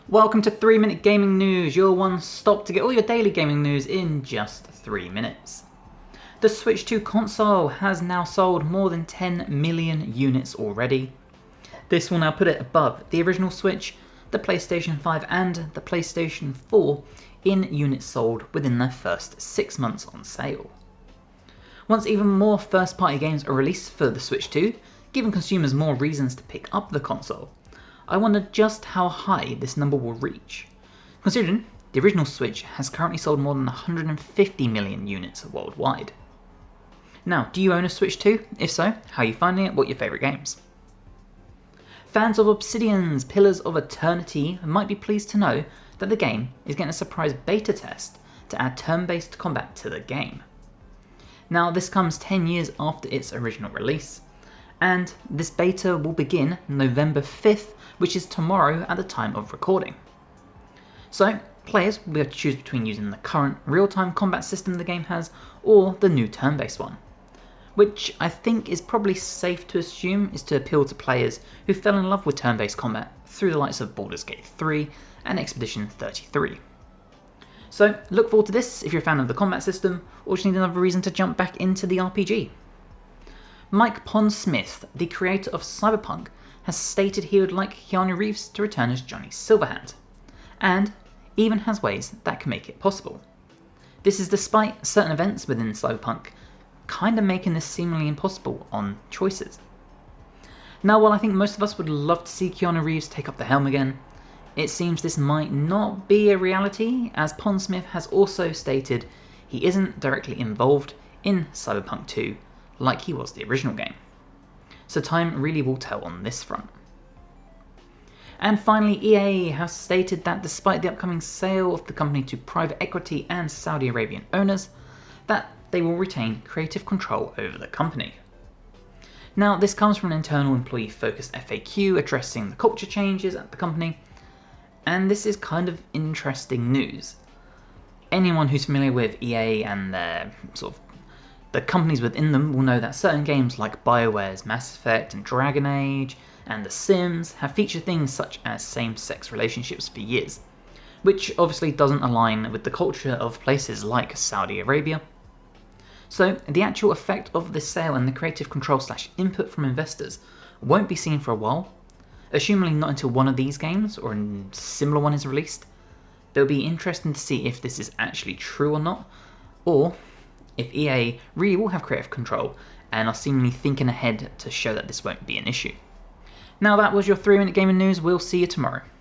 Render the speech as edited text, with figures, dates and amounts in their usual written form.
Welcome to 3 Minute Gaming News, your one stop to get all your daily gaming news in just 3 minutes. The Switch 2 console has now sold more than 10 million units already. This will now put it above the original Switch, the PlayStation 5 and the PlayStation 4 in units sold within their first 6 months on sale. Once even more first-party games are released for the Switch 2, giving consumers more reasons to pick up the console, I wonder just how high this number will reach, considering the original Switch has currently sold more than 150 million units worldwide. Now, do you own a Switch 2? If so, how are you finding it? What are your favourite games? Fans of Obsidian's Pillars of Eternity might be pleased to know that the game is getting a surprise beta test to add turn-based combat to the game. Now, this comes 10 years after its original release, and this beta will begin November 5th, which is tomorrow at the time of recording. So, players will be able to choose between using the current real-time combat system the game has, or the new turn-based one, which I think is probably safe to assume is to appeal to players who fell in love with turn-based combat through the likes of Baldur's Gate 3 and Expedition 33. So, look forward to this if you're a fan of the combat system, or just need another reason to jump back into the RPG. Mike Pondsmith, the creator of Cyberpunk, has stated he would like Keanu Reeves to return as Johnny Silverhand, and even has ways that can make it possible. This is despite certain events within Cyberpunk kinda making this seemingly impossible on choices. Now, while I think most of us would love to see Keanu Reeves take up the helm again, it seems this might not be a reality, as Pondsmith has also stated he isn't directly involved in Cyberpunk 2 like he was the original game. So time really will tell on this front. And finally, EA has stated that despite the upcoming sale of the company to private equity and Saudi Arabian owners, that they will retain creative control over the company. Now, this comes from an internal employee-focused FAQ addressing the culture changes at the company, and this is kind of interesting news. Anyone who's familiar with EA and their the companies within them will know that certain games like BioWare's Mass Effect and Dragon Age and The Sims have featured things such as same-sex relationships for years, which obviously doesn't align with the culture of places like Saudi Arabia. So the actual effect of this sale and the creative control / input from investors won't be seen for a while, assumingly not until one of these games or a similar one is released. It'll be interesting to see if this is actually true or not, or if EA really will have creative control and are seemingly thinking ahead to show that this won't be an issue. Now, that was your 3 Minute Gaming News. We'll see you tomorrow.